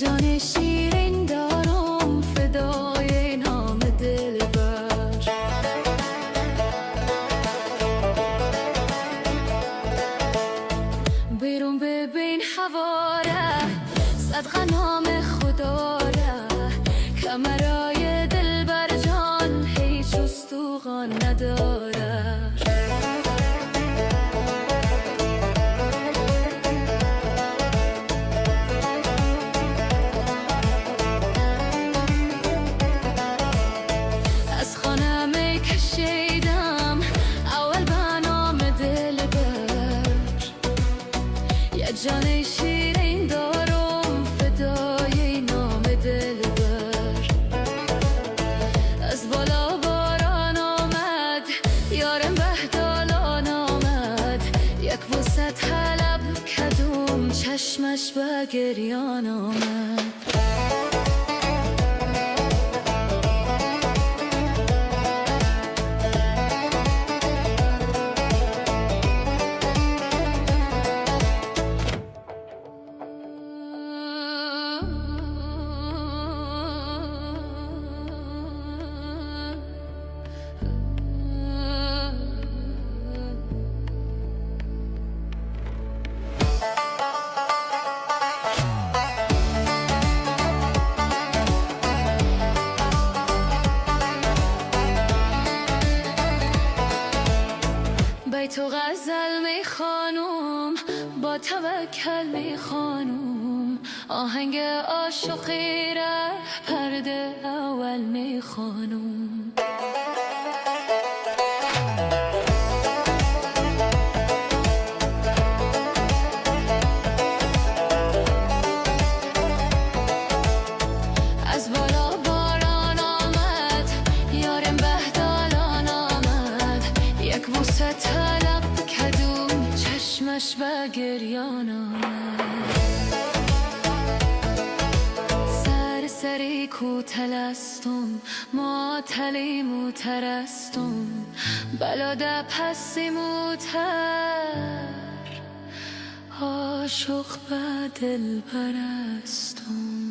جان شیرین دارم فدای نام دلبر. بیرون ببین هوا را، صدقه نام خدا را، کمرای دلبر جان هیچ استوغان نداره. از خانه می کشیدم اول به نام دلبر، یه جان شیرین دارم فدای نام دلبر. از بالا باران آمد یارم بهدالان آمد، یک بوسه طلب کدوم چشمش به گریان آمد. بیت و غزل می خوانم، با توکل می خوانم، آهنگ عاشقی را پرده اول می خوانم. از بالا باران آمد یارم بهدالان آمد، یک بوسه طلب کدوم چشمش به گریان آمد. سری کوتلستم معطلی موترستم، بلاده پسی موتر عاشق به دل برستم.